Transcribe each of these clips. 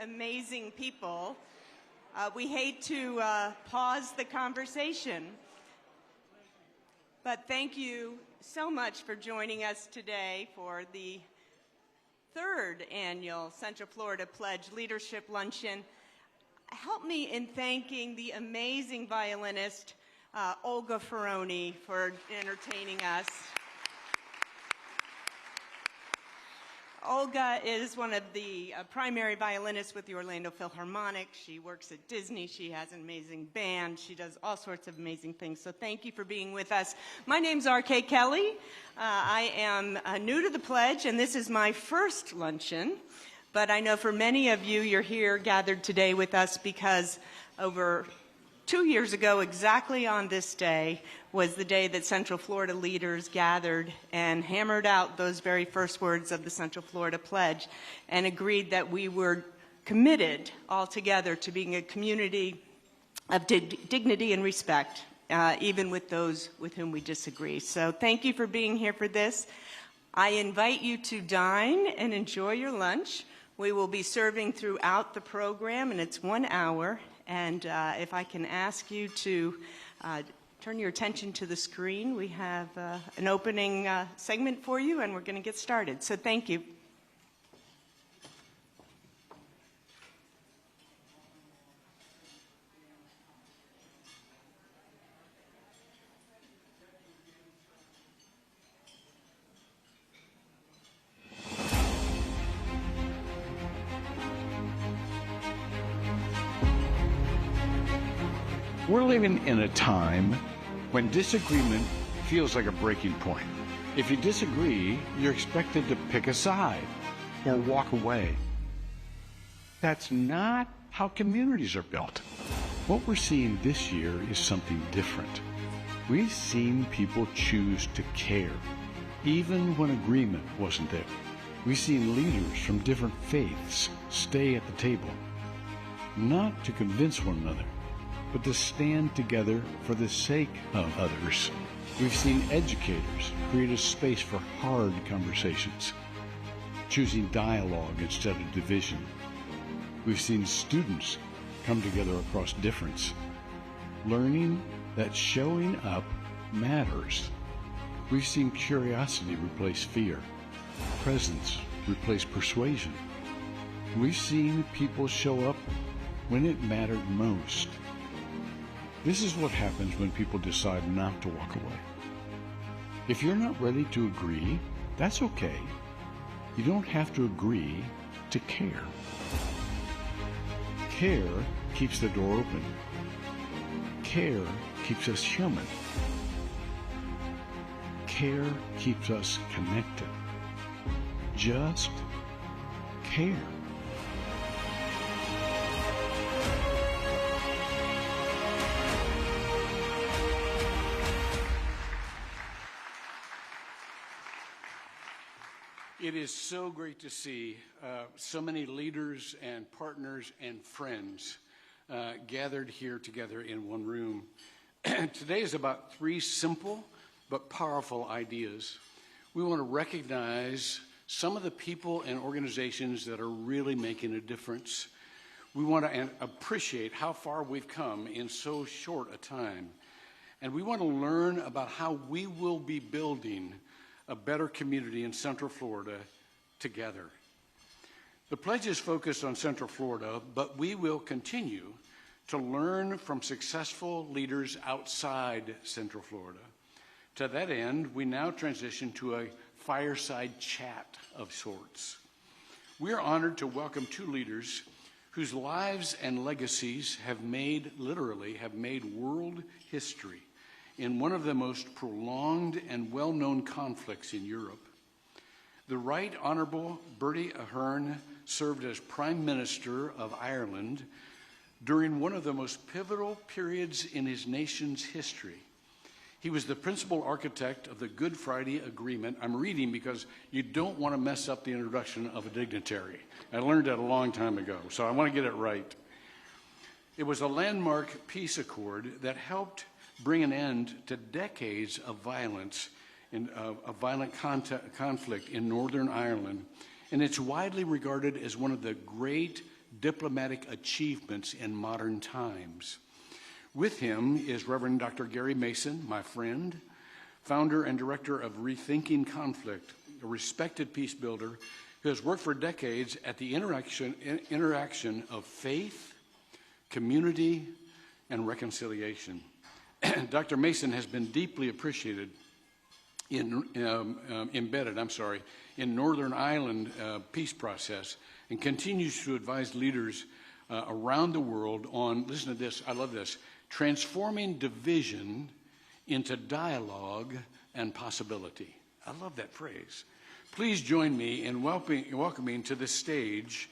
amazing people. We hate to pause the conversation, but thank you so much for joining us today for the third annual Central Florida Pledge Leadership Luncheon. Help me in thanking the amazing violinist Olga Ferroni for entertaining us. Olga is one of the primary violinists with the Orlando Philharmonic. She works at Disney. She has an amazing band. She does all sorts of amazing things. So thank you for being with us. My name's R.K. Kelly. I am new to the Pledge, and this is my first luncheon. But I know for many of you, you're here gathered today with us because over 2 years ago, exactly on this day, was the day that Central Florida leaders gathered and hammered out those very first words of the Central Florida Pledge and agreed that we were committed all together to being a community of dignity and respect, even with those with whom we disagree. So thank you for being here for this. I invite you to dine and enjoy your lunch. We will be serving throughout the program, and it's 1 hour. And if I can ask you to turn your attention to the screen, we have an opening segment for you, and we're going to get started. So thank you. We're living in a time when disagreement feels like a breaking point. If you disagree, you're expected to pick a side or walk away. That's not how communities are built. What we're seeing this year is something different. We've seen people choose to care, even when agreement wasn't there. We've seen leaders from different faiths stay at the table, not to convince one another, but to stand together for the sake of others. We've seen educators create a space for hard conversations, choosing dialogue instead of division. We've seen students come together across difference, learning that showing up matters. We've seen curiosity replace fear, presence replace persuasion. We've seen people show up when it mattered most. This is what happens when people decide not to walk away. If you're not ready to agree, that's okay. You don't have to agree to care. Care keeps the door open. Care keeps us human. Care keeps us connected. Just care. It is so great to see so many leaders and partners and friends gathered here together in one room. Today is about 3 simple but powerful ideas. We want to recognize some of the people and organizations that are really making a difference. We want to appreciate how far we've come in so short a time. And we want to learn about how we will be building a better community in Central Florida together. The pledge is focused on Central Florida, but we will continue to learn from successful leaders outside Central Florida. To that end, we now transition to a fireside chat of sorts. We are honored to welcome 2 leaders whose lives and legacies have made world history in one of the most prolonged and well-known conflicts in Europe. The Right Honourable Bertie Ahern served as Prime Minister of Ireland during one of the most pivotal periods in his nation's history. He was the principal architect of the Good Friday Agreement. I'm reading because you don't want to mess up the introduction of a dignitary. I learned that a long time ago, so I want to get it right. It was a landmark peace accord that helped bring an end to decades of violence a violent conflict in Northern Ireland, and it's widely regarded as one of the great diplomatic achievements in modern times. With him is Reverend Dr. Gary Mason, my friend, founder and director of Rethinking Conflict, a respected peace builder who has worked for decades at the interaction of faith, community, and reconciliation. Dr. Mason has been deeply appreciated embedded in Northern Ireland peace process and continues to advise leaders around the world on, listen to this, I love this, transforming division into dialogue and possibility. I love that phrase. Please join me in welcoming to the stage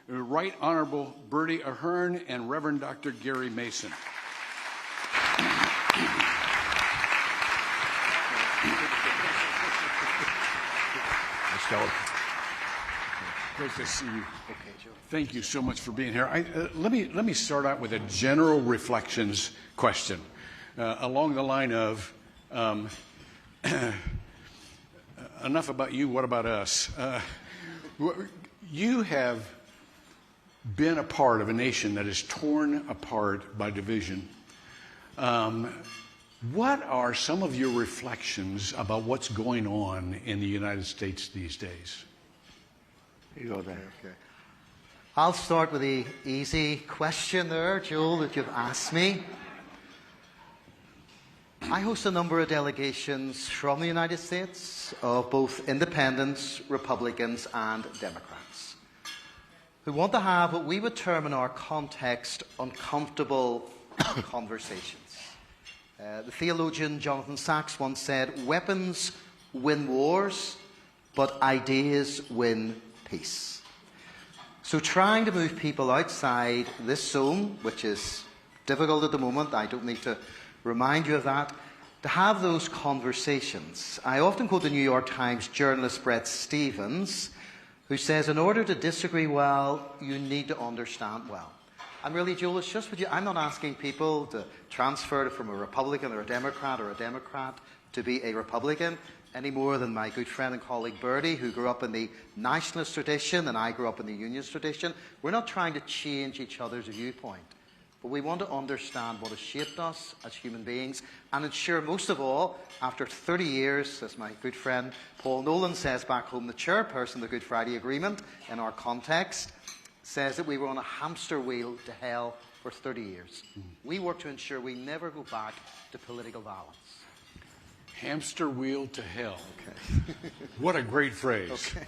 Right Honorable Bertie Ahern and Reverend Dr. Gary Mason. Great to see you. Thank you so much for being here. Let me start out with a general reflections question along the line of enough about you, what about us? You have been a part of a nation that is torn apart by division. What are some of your reflections about what's going on in the United States these days? You go there. Okay. I'll start with the easy question there, Joel, that you've asked me. I host a number of delegations from the United States of both independents, Republicans, and Democrats who want to have what we would term in our context uncomfortable conversations. The theologian Jonathan Sachs once said, "Weapons win wars, but ideas win peace." So trying to move people outside this zone, which is difficult at the moment, I don't need to remind you of that, to have those conversations. I often quote the New York Times journalist Bret Stephens, who says, in order to disagree well, you need to understand well. And really, Joel, it's just with you. I'm not asking people to transfer from a Republican or a Democrat to be a Republican any more than my good friend and colleague Bertie, who grew up in the nationalist tradition and I grew up in the unionist tradition. We're not trying to change each other's viewpoint, but we want to understand what has shaped us as human beings and ensure, most of all, after 30 years, as my good friend Paul Nolan says back home, the chairperson of the Good Friday Agreement in our context, says that we were on a hamster wheel to hell for 30 years. We work to ensure we never go back to political violence. Hamster wheel to hell. Okay. What a great phrase. Okay.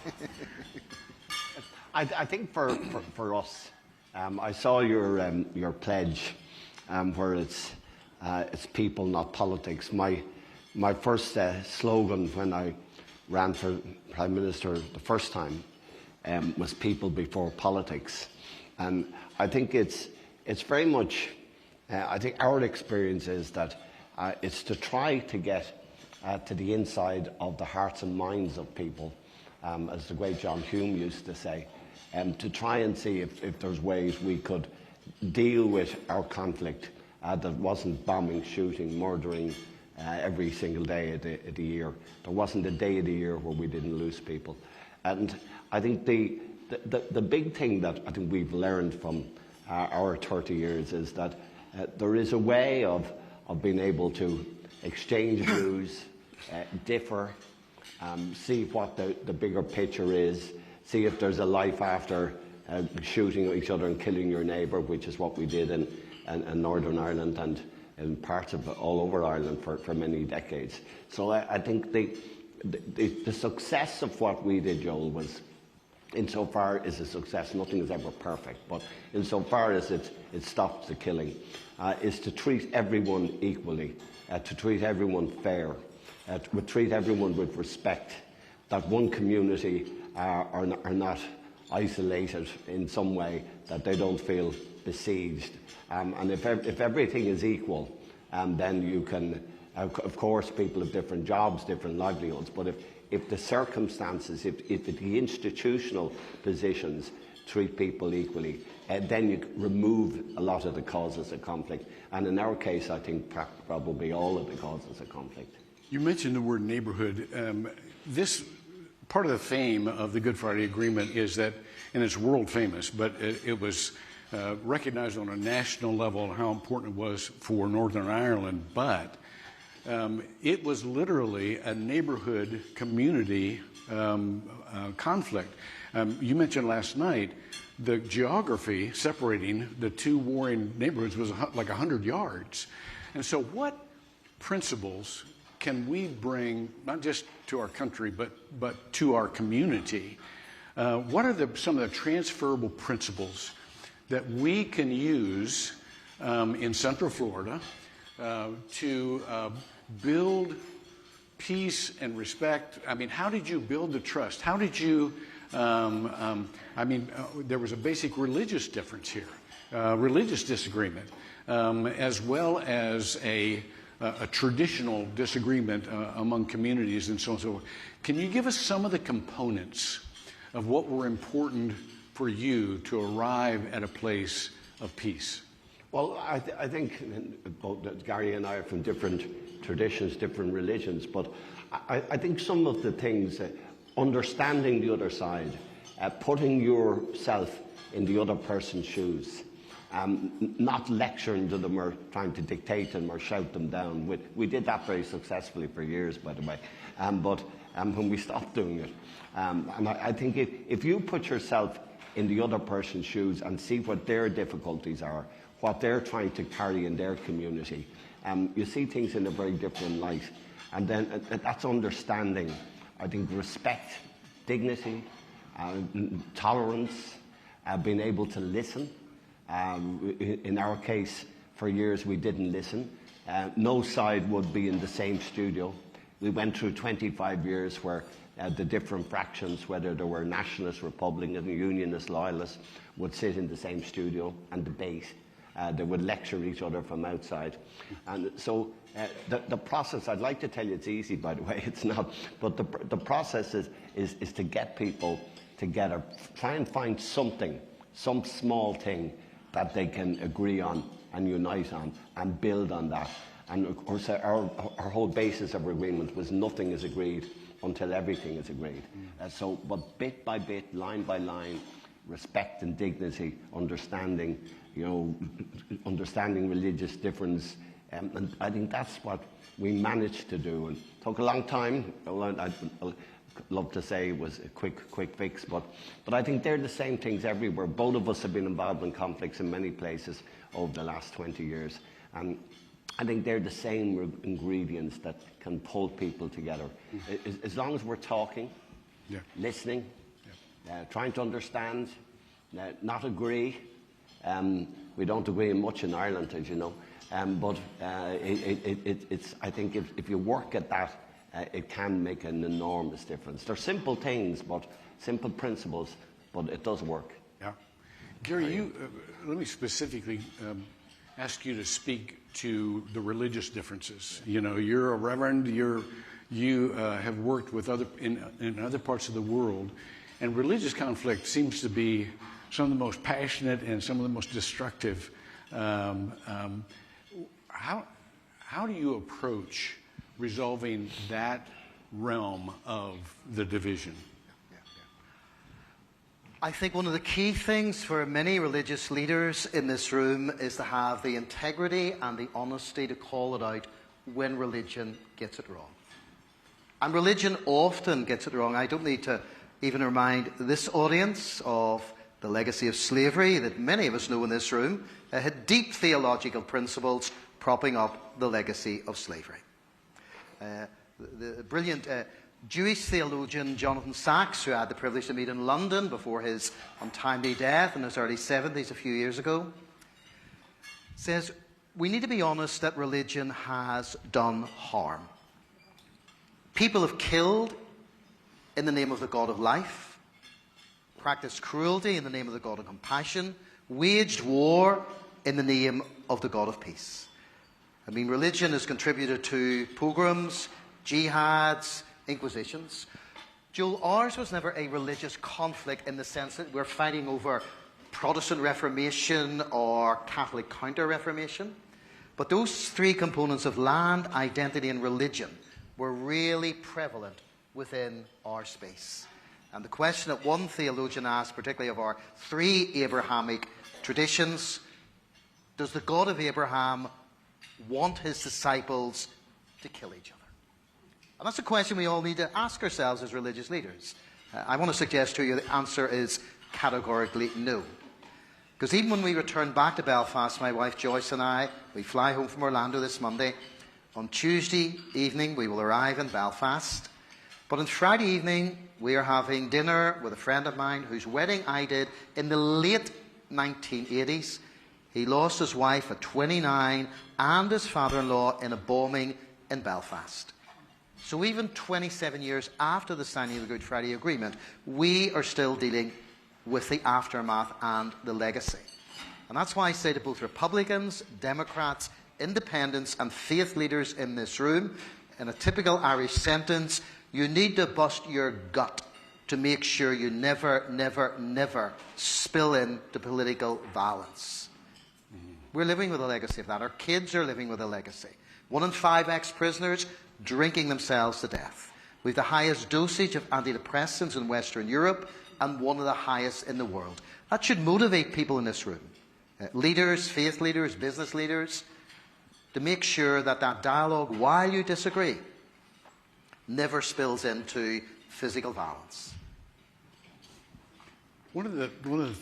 I think for us, I saw your pledge where it's people, not politics. My first slogan when I ran for Prime Minister the first time was people before politics. And I think it's very much, I think our experience is that it's to try to get to the inside of the hearts and minds of people, as the great John Hume used to say, to try and see if there's ways we could deal with our conflict that wasn't bombing, shooting, murdering every single day of the year. There wasn't a day of the year where we didn't lose people. And I think the big thing that I think we've learned from our 30 years is that there is a way of being able to exchange views, differ, see what the bigger picture is, see if there's a life after shooting each other and killing your neighbour, which is what we did in Northern Ireland and in parts of all over Ireland for many decades. So I think the success of what we did, Joel, was, insofar as a success, nothing is ever perfect, but insofar as it stops the killing, is to treat everyone equally, to treat everyone fair, to treat everyone with respect, that one community are not isolated in some way, that they don't feel besieged. And if everything is equal, then you can, of course, people have different jobs, different livelihoods, but if the circumstances, if the institutional positions treat people equally, then you remove a lot of the causes of conflict. And in our case, I think probably all of the causes of conflict. You mentioned the word neighborhood. This part of the fame of the Good Friday Agreement is that and it's world famous, but it was recognized on a national level how important it was for Northern Ireland. But it was literally a neighborhood community conflict. You mentioned last night the geography separating the two warring neighborhoods was like 100 yards. And so what principles can we bring, not just to our country, but to our community? What are some of the transferable principles that we can use in Central Florida to build peace and respect? I mean, how did you build the trust? How did you, there was a basic religious difference here, religious disagreement, as well as a traditional disagreement among communities and so on and so forth. Can you give us some of the components of what were important for you to arrive at a place of peace? Well, I think both Gary and I are from different traditions, different religions, but I think some of the things, understanding the other side, putting yourself in the other person's shoes, not lecturing to them or trying to dictate them or shout them down. We did that very successfully for years, by the way, but when we stopped doing it. And I think if you put yourself in the other person's shoes and see what their difficulties are, what they're trying to carry in their community, you see things in a very different light. And then that's understanding, I think, respect, dignity, tolerance, being able to listen. In our case, for years we didn't listen. No side would be in the same studio. We went through 25 years where the different fractions, whether they were nationalists, Republican, Unionist, Loyalists, would sit in the same studio and debate. They would lecture each other from outside. And so the process, I'd like to tell you it's easy, by the way, it's not, but the process is to get people together, try and find something, some small thing that they can agree on and unite on and build on that. And of course, our whole basis of agreement was nothing is agreed until everything is agreed. But bit by bit, line by line, respect and dignity, understanding, understanding religious difference. And I think that's what we managed to do. And it took a long time. I'd love to say it was a quick fix, but I think they're the same things everywhere. Both of us have been involved in conflicts in many places over the last 20 years. And I think they're the same ingredients that can pull people together. As long as we're talking, listening, trying to understand, not agree. We don't agree much in Ireland, as you know. But I think if you work at that, it can make an enormous difference. They're simple things, simple principles, but it does work. Yeah. Gary, let me specifically ask you to speak to the religious differences. You're a reverend, you have worked with in other parts of the world, and religious conflict seems to be some of the most passionate and some of the most destructive. How do you approach resolving that realm of the division? I think one of the key things for many religious leaders in this room is to have the integrity and the honesty to call it out when religion gets it wrong. And religion often gets it wrong. I don't need to even remind this audience of the legacy of slavery that many of us know in this room had deep theological principles propping up the legacy of slavery. The brilliant Jewish theologian Jonathan Sacks, who I had the privilege to meet in London before his untimely death in his early 70s a few years ago, says, we need to be honest that religion has done harm. People have killed in the name of the God of life, practiced cruelty in the name of the God of compassion, waged war in the name of the God of peace. Religion has contributed to pogroms, jihads, inquisitions. Joel, ours was never a religious conflict in the sense that we're fighting over Protestant Reformation or Catholic Counter-Reformation. But those three components of land, identity and religion were really prevalent within our space. And the question that one theologian asked, particularly of our three Abrahamic traditions, does the God of Abraham want his disciples to kill each other? And that's a question we all need to ask ourselves as religious leaders. I want to suggest to you the answer is categorically no. Because even when we return back to Belfast, my wife Joyce and I, we fly home from Orlando this Monday. On Tuesday evening, we will arrive in Belfast. But on Friday evening, we are having dinner with a friend of mine whose wedding I did in the late 1980s. He lost his wife at 29 and his father-in-law in a bombing in Belfast. So even 27 years after the signing of the Good Friday Agreement, we are still dealing with the aftermath and the legacy. And that's why I say to both Republicans, Democrats, Independents and faith leaders in this room, in a typical Irish sentence, you need to bust your gut to make sure you never, never, never spill into political violence. We're living with a legacy of that. Our kids are living with a legacy. 1 in 5 ex-prisoners drinking themselves to death. We have the highest dosage of antidepressants in Western Europe and one of the highest in the world. That should motivate people in this room, leaders, faith leaders, business leaders, to make sure that that dialogue, while you disagree, never spills into physical violence. One of the things,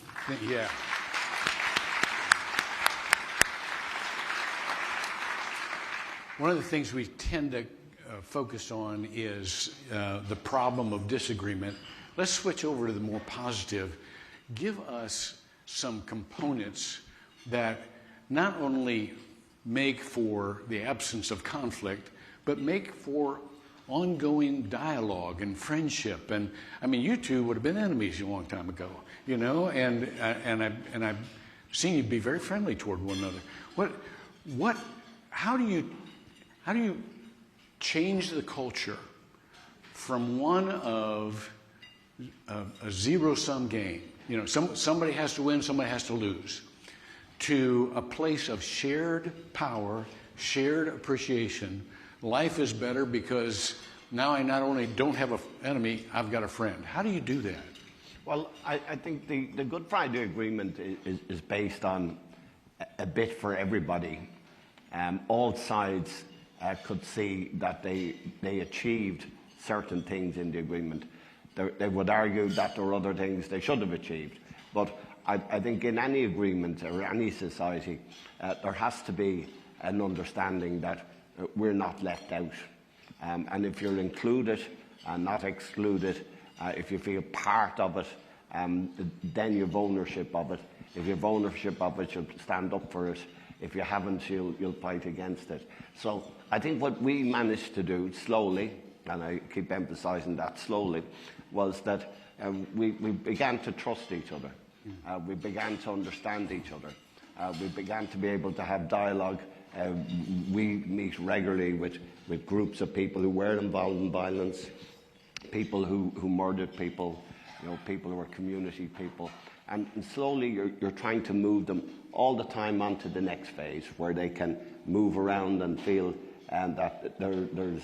yeah. One of the things we tend to focus on is the problem of disagreement. Let's switch over to the more positive. Give us some components that not only make for the absence of conflict, but make for ongoing dialogue and friendship. And I mean, you two would have been enemies a long time ago, you know. And I've seen you be very friendly toward one another. How do you change the culture from one of a zero-sum game? You know, somebody has to win, somebody has to lose, to a place of shared power, shared appreciation. Life is better because now I not only don't have an enemy, I've got a friend. How do you do that? Well, I think the Good Friday Agreement is based on a bit for everybody. All sides could see that they achieved certain things in the agreement. They would argue that there were other things they should have achieved. But I think in any agreement or any society, there has to be an understanding that we're not left out. And if you're included and not excluded, if you feel part of it, then you've ownership of it. If you have ownership of it, you'll stand up for it. If you haven't, you'll fight against it. So I think what we managed to do slowly, and I keep emphasising that slowly, was that we began to trust each other. We began to understand each other. We began to be able to have dialogue. We meet regularly with groups of people who were involved in violence, people who murdered people, you know, people who are community people. And slowly you're trying to move them all the time onto the next phase where they can move around and feel that there's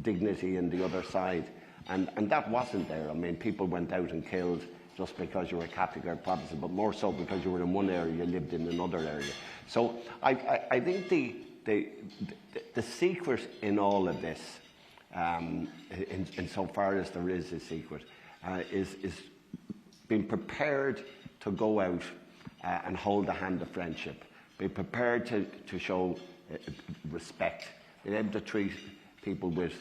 dignity in the other side. And that wasn't there. I mean, people went out and killed just because you were Catholic or Protestant, but more so because you were in one area, you lived in another area. So I think the secret in all of this, insofar as there is a secret, is being prepared to go out and hold the hand of friendship. Be prepared to show respect. Be able to treat people with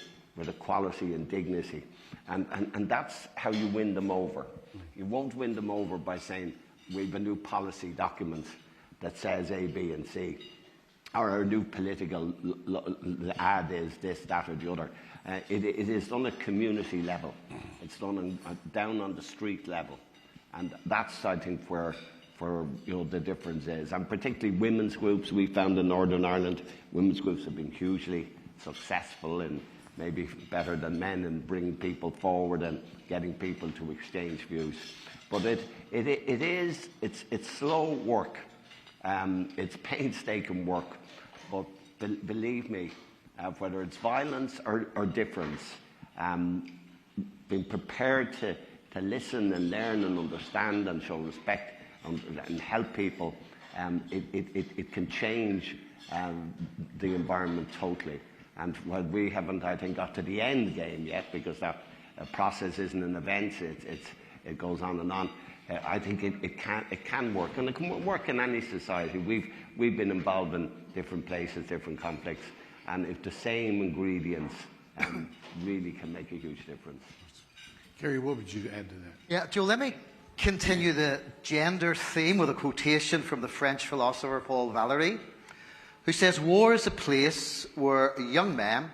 equality and dignity. And that's how you win them over. You won't win them over by saying, we have a new policy document that says A, B, and C. Or a new political ad is this, that, or the other. It is done at community level. It's done down on the street level. And that's, I think, where the difference is. And particularly women's groups, we found in Northern Ireland, women's groups have been hugely successful and maybe better than men in bringing people forward and getting people to exchange views. But it's slow work. It's painstaking work. But believe me, whether it's violence or difference, being prepared to listen and learn and understand and show respect and help people, it can change the environment totally. And while we haven't, I think, got to the end game yet, because that process isn't an event, it goes on and on. I think it can work, and it can work in any society. We've been involved in different places, different conflicts, and if the same ingredients really can make a huge difference. Kerry, what would you add to that? Yeah, Joe, let me continue the gender theme with a quotation from the French philosopher Paul Valéry, who says, "War is a place where young men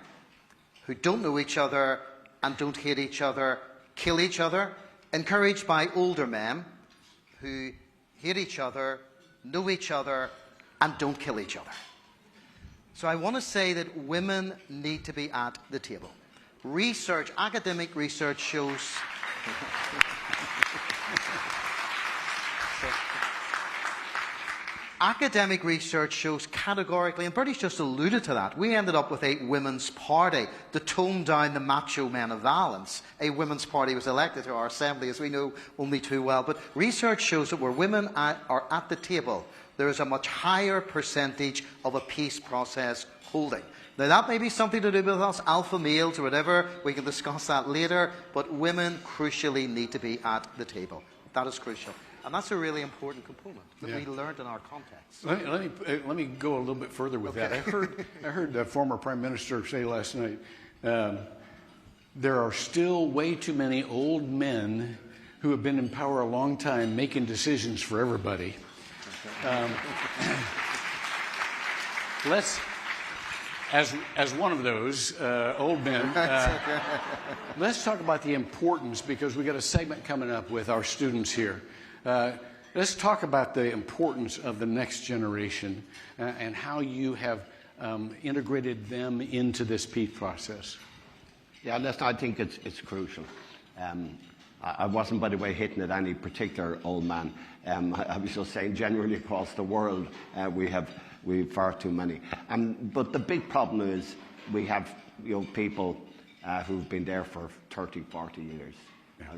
who don't know each other and don't hate each other kill each other, encouraged by older men who hate each other, know each other, and don't kill each other." So I want to say that women need to be at the table. Research, academic research shows... Academic research shows categorically, and Bertie's just alluded to that, we ended up with a women's party to tone down the macho men of violence. A women's party was elected to our assembly, as we know only too well. But research shows that where women are at the table, there is a much higher percentage of a peace process holding. Now, that may be something to do with us alpha males or whatever. We can discuss that later. But women crucially need to be at the table. That is crucial. And that's a really important component that we learned in our context. Let me go a little bit further with that. I heard the former Prime Minister say last night, there are still way too many old men who have been in power a long time making decisions for everybody. As one of those old men, let's talk about the importance, because we got a segment coming up with our students here. Let's talk about the importance of the next generation and how you have integrated them into this peace process. Yeah, listen, I think it's crucial. I wasn't, by the way, hitting at any particular old man. I was just saying generally across the world we have far too many. But the big problem is we have people who've been there for 30, 40 years.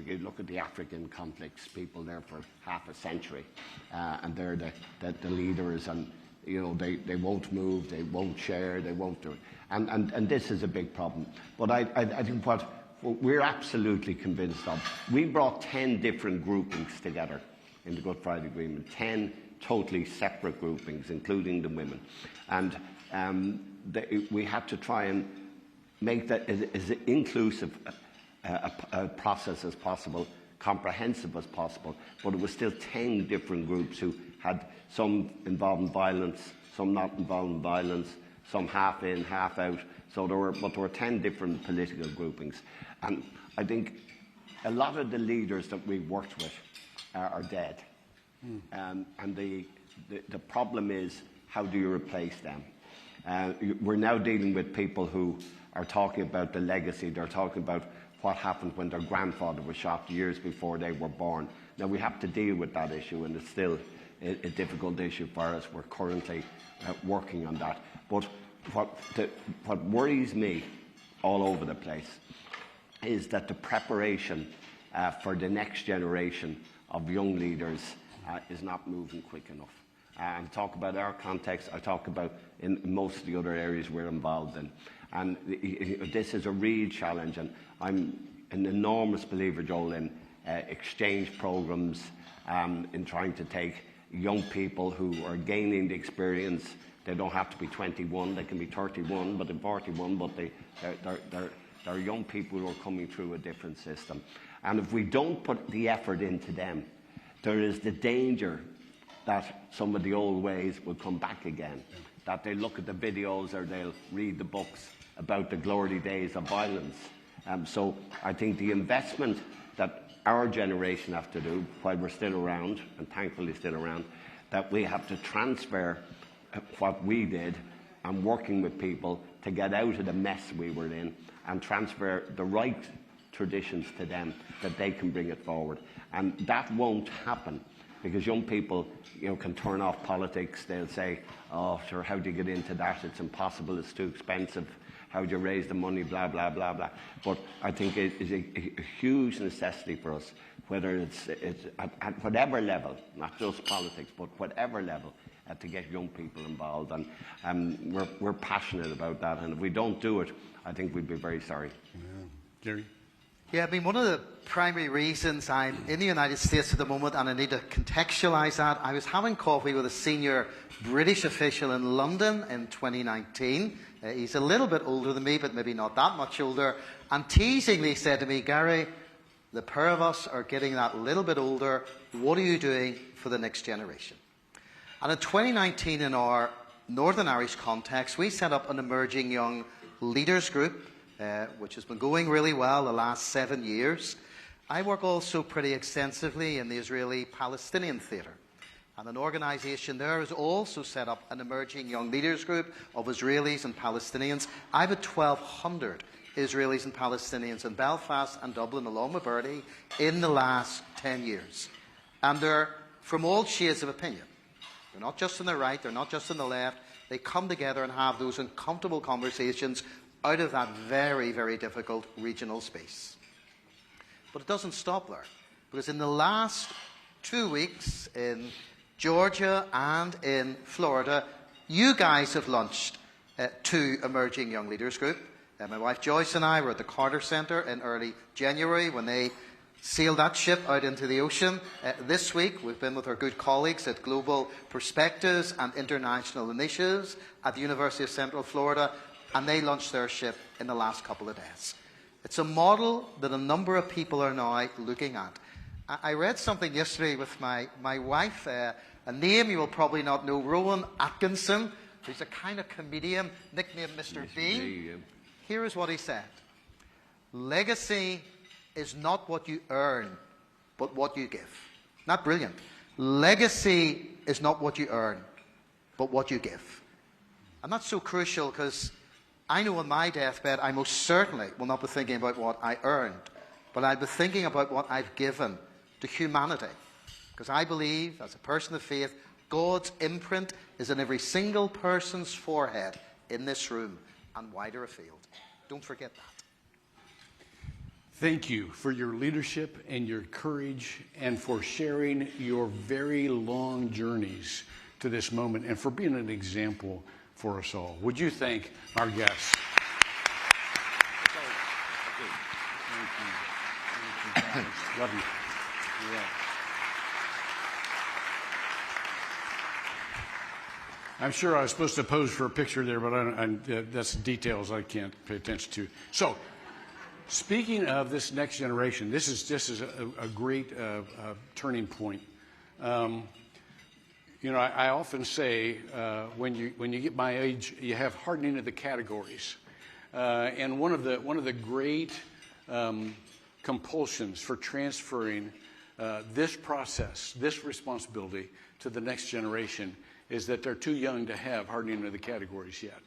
You look at the African conflicts, people there for half a century, and they're the leaders, and they won't move, they won't share, they won't do it. And this is a big problem. But I think what we're absolutely convinced of, we brought 10 different groupings together in the Good Friday Agreement, 10 totally separate groupings, including the women. And we had to try and make that as inclusive a process as possible, comprehensive as possible, but it was still 10 different groups who had some involved in violence, some not involved in violence, some half in, half out. So there were 10 different political groupings. And I think a lot of the leaders that we worked with are dead. And the problem is, how do you replace them? We're now dealing with people who are talking about the legacy. They're talking about what happened when their grandfather was shot years before they were born. Now, we have to deal with that issue, and it's still a difficult issue for us. We're currently working on that. But what worries me all over the place is that the preparation for the next generation of young leaders is not moving quick enough. And talk about our context, I talk about in most of the other areas we're involved in. And this is a real challenge, and I'm an enormous believer, Joel, in exchange programs, in trying to take young people who are gaining the experience. They don't have to be 21, they can be 31, but 41, but they're young people who are coming through a different system. And if we don't put the effort into them, there is the danger that some of the old ways will come back again, that they look at the videos or they'll read the books about the glory days of violence. So I think the investment that our generation have to do, while we're still around, and thankfully still around, that we have to transfer what we did and working with people to get out of the mess we were in and transfer the right traditions to them, that they can bring it forward. And that won't happen because young people, can turn off politics. They'll say, "Oh, sure, how do you get into that? It's impossible. It's too expensive." how do you raise the money, blah, blah, blah, blah. But I think it is a huge necessity for us, whether it's at whatever level, not just politics, but whatever level, to get young people involved. And we're passionate about that. And if we don't do it, I think we'd be very sorry. Yeah. Jerry? Yeah, I mean, one of the primary reasons I'm in the United States at the moment, and I need to contextualise that, I was having coffee with a senior British official in London in 2019. He's a little bit older than me, but maybe not that much older, and teasingly said to me, Gary, the pair of us are getting that little bit older. What are you doing for the next generation? And in 2019, in our Northern Irish context, we set up an emerging young leaders group, which has been going really well the last 7 years. I work also pretty extensively in the Israeli-Palestinian theatre. And an organisation there has also set up an emerging young leaders group of Israelis and Palestinians. I've had 1,200 Israelis and Palestinians in Belfast and Dublin, along with Bertie, in the last 10 years. And they're from all shades of opinion. They're not just on the right, they're not just on the left. They come together and have those uncomfortable conversations out of that very, very difficult regional space. But it doesn't stop there, because in the last 2 weeks in Georgia and in Florida, you guys have launched 2 emerging young leaders group. My wife Joyce and I were at the Carter Centre in early January when they sailed that ship out into the ocean. This week we've been with our good colleagues at Global Perspectives and International Initiatives at the University of Central Florida, and they launched their ship in the last couple of days. It's a model that a number of people are now looking at. I read something yesterday with my wife, a name you will probably not know, Rowan Atkinson, who's a kind of comedian, nicknamed Mr. B. Yeah. Here is what he said. Legacy is not what you earn, but what you give. Not brilliant. Legacy is not what you earn, but what you give. And that's so crucial, because I know on my deathbed I most certainly will not be thinking about what I earned, but I'll be thinking about what I've given to humanity. Because I believe, as a person of faith, God's imprint is in every single person's forehead in this room and wider afield. Don't forget that. Thank you for your leadership and your courage, and for sharing your very long journeys to this moment, and for being an example for us all. Would you thank our guests? Thank you. Love you. Yeah. I'm sure I was supposed to pose for a picture there, but that's details I can't pay attention to. So, speaking of this next generation, this is a great turning point. You know, I often say when you get my age, you have hardening of the categories, and one of the great compulsions for transferring this process, this responsibility to the next generation, is that they're too young to have hardening of the categories yet.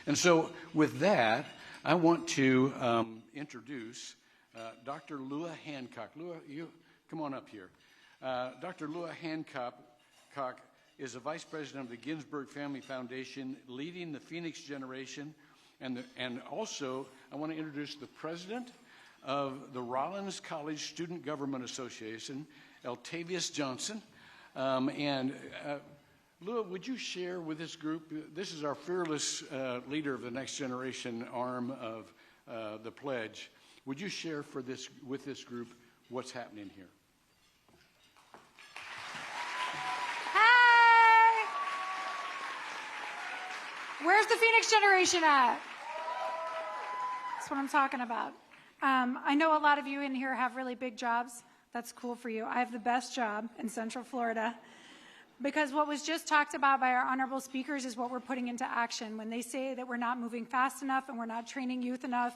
And so, with that, I want to introduce Dr. Lua Hancock. Lua, you come on up here. Dr. Lua Hancock is the Vice President of the Ginsburg Family Foundation, leading the Phoenix generation, and also I want to introduce the President of the Rollins College Student Government Association, Eltavius Johnson. Lua, would you share with this group? This is our fearless leader of the next generation arm of the pledge. Would you share with this group what's happening here? Hi! Where's the Phoenix generation at? That's what I'm talking about. I know a lot of you in here have really big jobs. That's cool for you. I have the best job in Central Florida. Because what was just talked about by our honorable speakers is what we're putting into action. When they say that we're not moving fast enough and we're not training youth enough,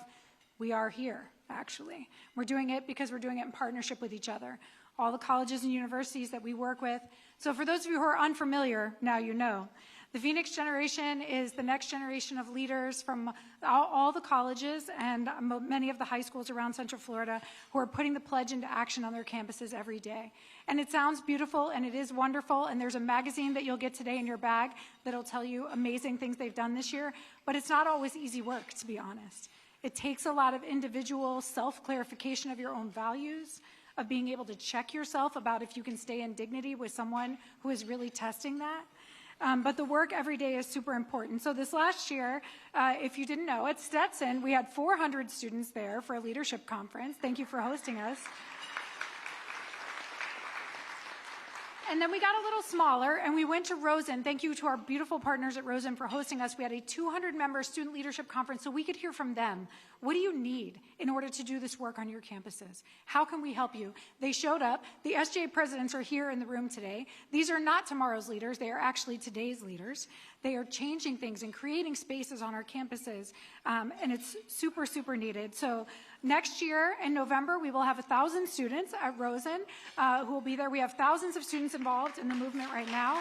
we are here, actually. We're doing it because we're doing it in partnership with each other. All the colleges and universities that we work with. So for those of you who are unfamiliar, now you know. The Phoenix Generation is the next generation of leaders from all the colleges and many of the high schools around Central Florida who are putting the pledge into action on their campuses every day. And it sounds beautiful, and it is wonderful, and there's a magazine that you'll get today in your bag that'll tell you amazing things they've done this year, but it's not always easy work, to be honest. It takes a lot of individual self-clarification of your own values, of being able to check yourself about if you can stay in dignity with someone who is really testing that. But the work every day is super important. So this last year, if you didn't know, at Stetson, we had 400 students there for a leadership conference. Thank you for hosting us. And then we got a little smaller, and we went to Rosen. Thank you to our beautiful partners at Rosen for hosting us. We had a 200-member student leadership conference so we could hear from them. What do you need in order to do this work on your campuses? How can we help you? They showed up. The SJ presidents are here in the room today. These are not tomorrow's leaders. They are actually today's leaders. They are changing things and creating spaces on our campuses, and it's super, super needed. So next year in November, we will have 1,000 students at Rosen who will be there. We have thousands of students involved in the movement right now.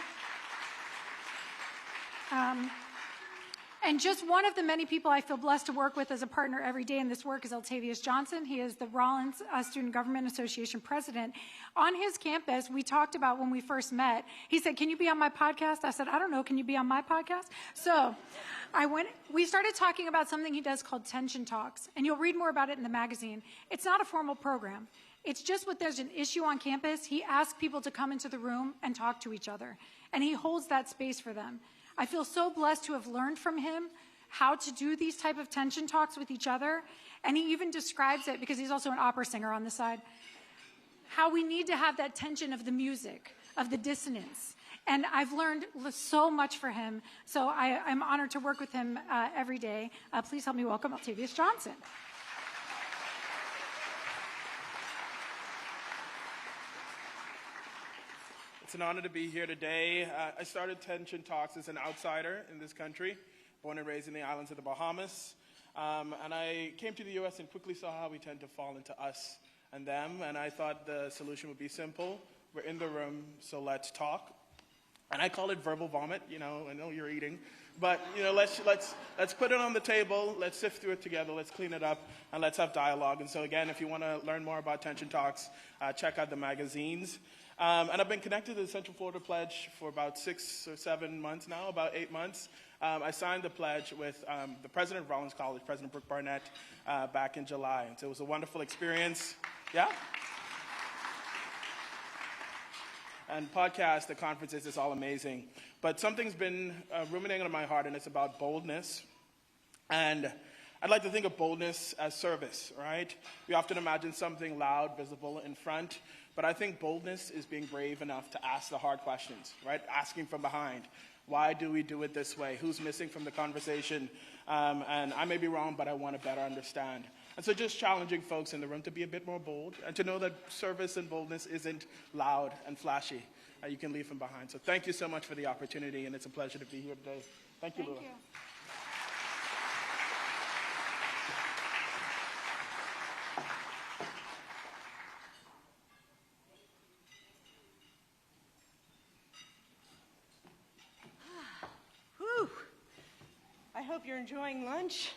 And just one of the many people I feel blessed to work with as a partner every day in this work is Altavius Johnson. He is the Rollins Student Government Association president. On his campus, we talked about when we first met, he said, "Can you be on my podcast?" I said, "I don't know, can you be on my podcast?" So we started talking about something he does called Tension Talks, and you'll read more about it in the magazine. It's not a formal program. It's just when there's an issue on campus, he asks people to come into the room and talk to each other, and he holds that space for them. I feel so blessed to have learned from him how to do these type of tension talks with each other, and he even describes it, because he's also an opera singer on the side, how we need to have that tension of the music, of the dissonance. And I've learned so much for him, so I'm honored to work with him every day. Please help me welcome Altavius Johnson. It's an honor to be here today. I started Tension Talks as an outsider in this country, born and raised in the islands of the Bahamas. And I came to the U.S. and quickly saw how we tend to fall into us and them. And I thought the solution would be simple. We're in the room, so let's talk. And I call it verbal vomit. You know, I know you're eating. But, you know, let's put it on the table. Let's sift through it together. Let's clean it up. And let's have dialogue. And so, again, if you want to learn more about Tension Talks, check out the magazines. And I've been connected to the Central Florida Pledge for about 6 or 7 months now, about 8 months. I signed the pledge with the president of Rollins College, President Brooke Barnett, back in July. And so it was a wonderful experience. Yeah? And podcast, the conferences, is all amazing. But something's been ruminating on my heart, and it's about boldness. And I'd like to think of boldness as service, right? We often imagine something loud, visible in front. But I think boldness is being brave enough to ask the hard questions, right? Asking from behind. Why do we do it this way? Who's missing from the conversation? And I may be wrong, but I want to better understand. And so just challenging folks in the room to be a bit more bold and to know that service and boldness isn't loud and flashy. You can leave from behind. So thank you so much for the opportunity, and it's a pleasure to be here today. Thank you, Lua. Thank you. I hope you're enjoying lunch.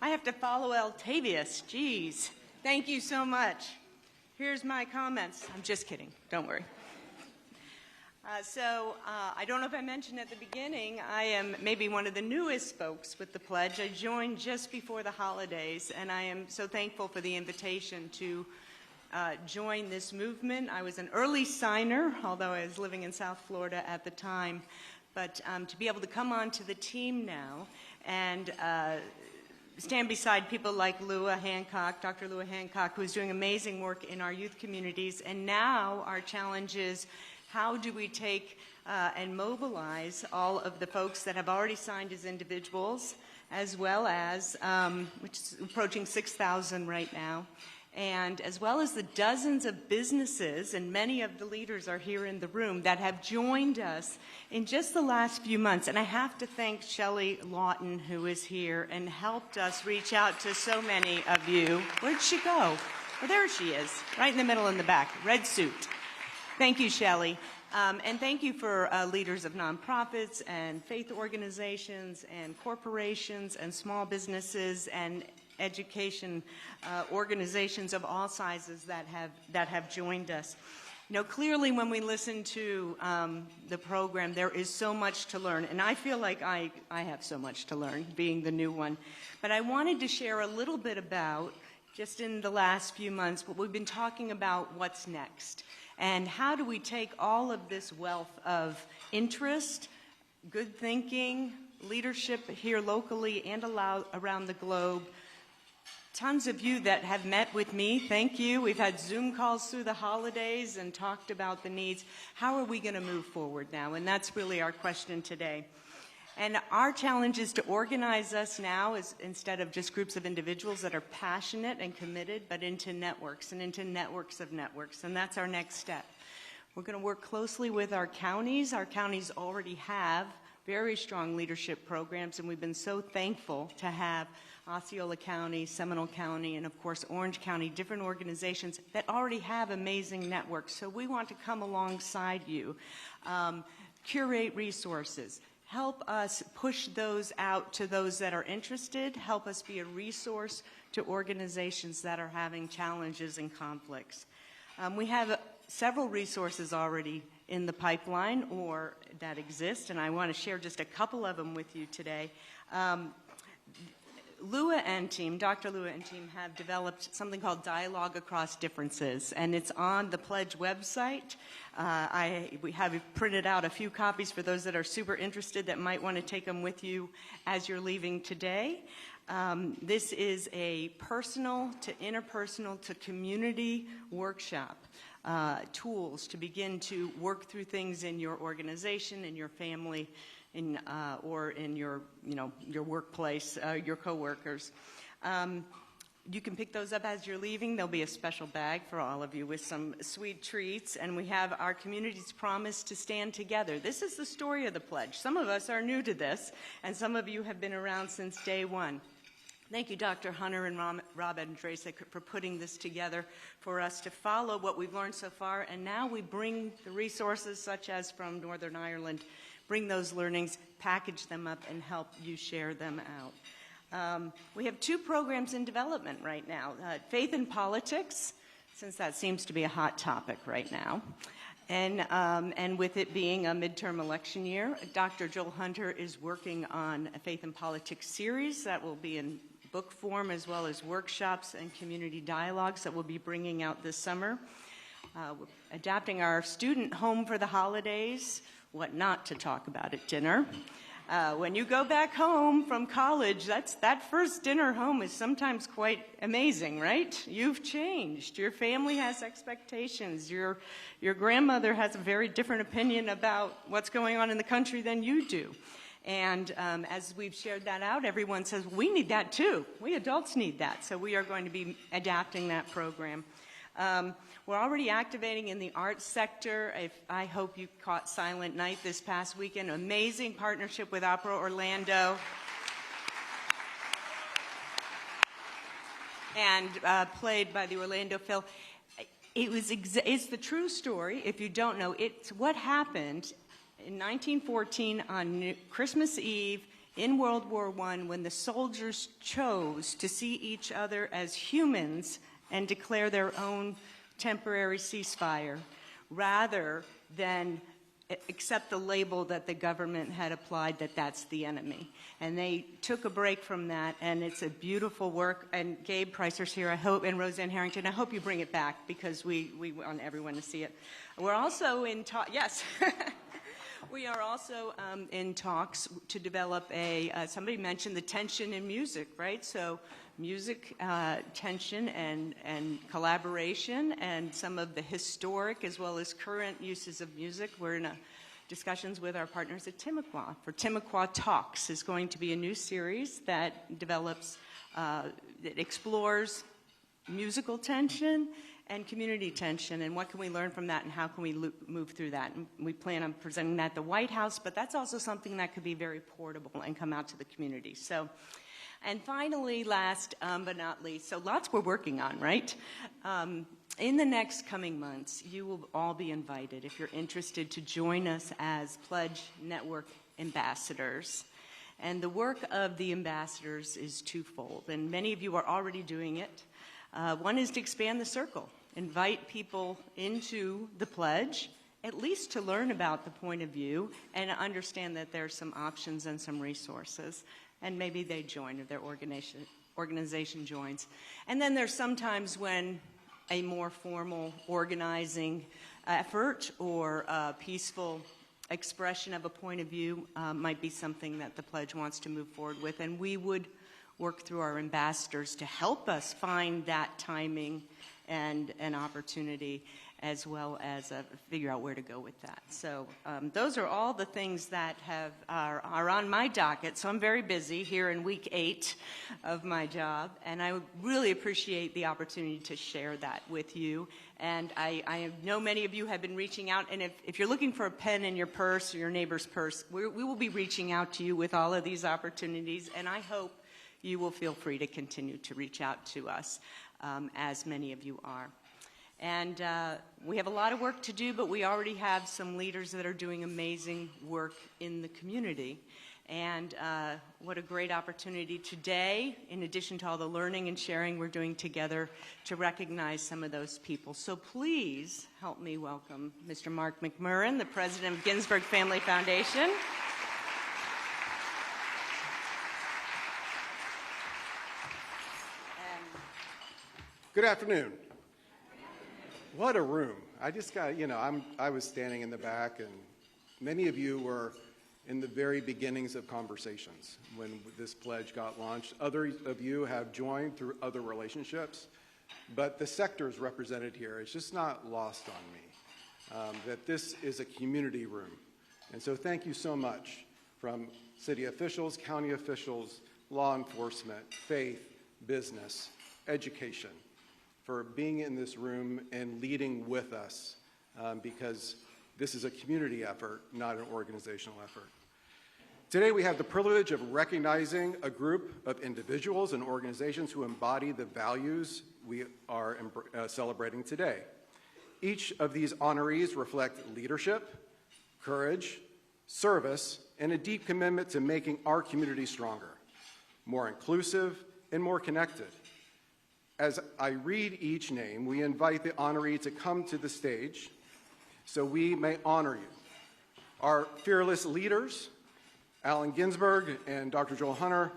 I have to follow Altavius. Geez. Thank you so much. Here's my comments. I'm just kidding. Don't worry. I don't know if I mentioned at the beginning, I am maybe one of the newest folks with the pledge. I joined just before the holidays, and I am so thankful for the invitation to join this movement. I was an early signer, although I was living in South Florida at the time. But to be able to come onto the team now and stand beside people like Lua Hancock, Dr. Lua Hancock, who's doing amazing work in our youth communities. And now our challenge is, how do we take and mobilize all of the folks that have already signed as individuals, as well as, which is approaching 6,000 right now, and as well as the dozens of businesses, and many of the leaders are here in the room, that have joined us in just the last few months. And I have to thank Shelley Lawton, who is here and helped us reach out to so many of you. Where'd she go? Well, there she is, right in the middle in the back, red suit. Thank you, Shelley. And thank you for leaders of nonprofits and faith organizations and corporations and small businesses and education organizations of all sizes that have joined us. You know, clearly when we listen to the program, there is so much to learn, and I feel like I have so much to learn, being the new one. But I wanted to share a little bit about, just in the last few months, what we've been talking about, what's next, and how do we take all of this wealth of interest, good thinking, leadership here locally and around the globe. Tons of you that have met with me, thank you. We've had Zoom calls through the holidays and talked about the needs. How are we going to move forward now? And that's really our question today. And our challenge is to organize us now instead of just groups of individuals that are passionate and committed, but into networks and into networks of networks. And that's our next step. We're going to work closely with our counties. Our counties already have very strong leadership programs, and we've been so thankful to have Osceola County, Seminole County, and of course Orange County, different organizations that already have amazing networks. So we want to come alongside you, curate resources, help us push those out to those that are interested, help us be a resource to organizations that are having challenges and conflicts. We have several resources already in the pipeline or that exist, and I want to share just a couple of them with you today. Lua and team, Dr. Lua and team have developed something called Dialogue Across Differences, and it's on the Pledge website. We have printed out a few copies for those that are super interested that might want to take them with you as you're leaving today. This is a personal to interpersonal to community workshop. Tools to begin to work through things in your organization, in your family, or in your workplace, your coworkers. You can pick those up as you're leaving. There'll be a special bag for all of you with some sweet treats, and we have our community's promise to stand together. This is the story of the pledge. Some of us are new to this, and some of you have been around since day one. Thank you, Dr. Hunter and Rob Andrasik, for putting this together for us to follow what we've learned so far, and now we bring the resources, such as from Northern Ireland, bring those learnings, package them up, and help you share them out. We have two programs in development right now, Faith in Politics, since that seems to be a hot topic right now. And with it being a midterm election year, Dr. Joel Hunter is working on a Faith in Politics series that will be in book form, as well as workshops and community dialogues that we'll be bringing out this summer. We're adapting our student home for the holidays, what not to talk about at dinner. When you go back home from college, that first dinner home is sometimes quite amazing, right? You've changed. Your family has expectations. Your grandmother has a very different opinion about what's going on in the country than you do. And as we've shared that out, everyone says, we need that too. We adults need that. So we are going to be adapting that program. We're already activating in the arts sector. I hope you caught Silent Night this past weekend. Amazing partnership with Opera Orlando. And played by the Orlando Phil. It's the true story. If you don't know, it's what happened in 1914 on Christmas Eve in World War I, when the soldiers chose to see each other as humans and declare their own temporary ceasefire, rather than accept the label that the government had applied that that's the enemy. And they took a break from that, and it's a beautiful work. And Gabe Pricer's here, I hope, and Roseanne Harrington, I hope you bring it back, because we want everyone to see it. We're also in yes. We are also in talks to develop somebody mentioned the tension in music, right? So music, tension, and collaboration, and some of the historic as well as current uses of music. We're in discussions with our partners at Timucua. For Timucua Talks is going to be a new series that develops, that explores musical tension and community tension, and what can we learn from that, and how can we move through that. And we plan on presenting that at the White House, but that's also something that could be very portable and come out to the community. So, and finally, last but not least, so lots we're working on, right? in the next coming months, you will all be invited, if you're interested, to join us as Pledge Network ambassadors. And the work of the ambassadors is twofold, and many of you are already doing it. One is to expand the circle, invite people into the pledge, at least to learn about the point of view and understand that there are some options and some resources, and maybe they join or their organization joins. And then there's sometimes when a more formal organizing effort or a peaceful expression of a point of view might be something that the pledge wants to move forward with, and we would work through our ambassadors to help us find that timing and an opportunity, as well as figure out where to go with that. So those are all the things that are on my docket. So I'm very busy here in week 8 of my job, and I would really appreciate the opportunity to share that with you. And I know many of you have been reaching out, and if you're looking for a pen in your purse or your neighbor's purse, we will be reaching out to you with all of these opportunities, and I hope you will feel free to continue to reach out to us, as many of you are. And we have a lot of work to do, but we already have some leaders that are doing amazing work in the community. And what a great opportunity today, in addition to all the learning and sharing we're doing together, to recognize some of those people. So please help me welcome Mr. Mark McMurran, the president of Ginsburg Family Foundation. Good afternoon. What a room. I just got, I was standing in the back, and many of you were in the very beginnings of conversations when this pledge got launched. Others of you have joined through other relationships, but the sectors represented here, it's just not lost on me that this is a community room. And so thank you so much from city officials, county officials, law enforcement, faith, business, education, for being in this room and leading with us, because this is a community effort, not an organizational effort. Today we have the privilege of recognizing a group of individuals and organizations who embody the values we are celebrating today. Each of these honorees reflect leadership, courage, service, and a deep commitment to making our community stronger, more inclusive, and more connected. As I read each name, we invite the honoree to come to the stage so we may honor you. Our fearless leaders, Allen Ginsberg and Dr. Joel Hunter,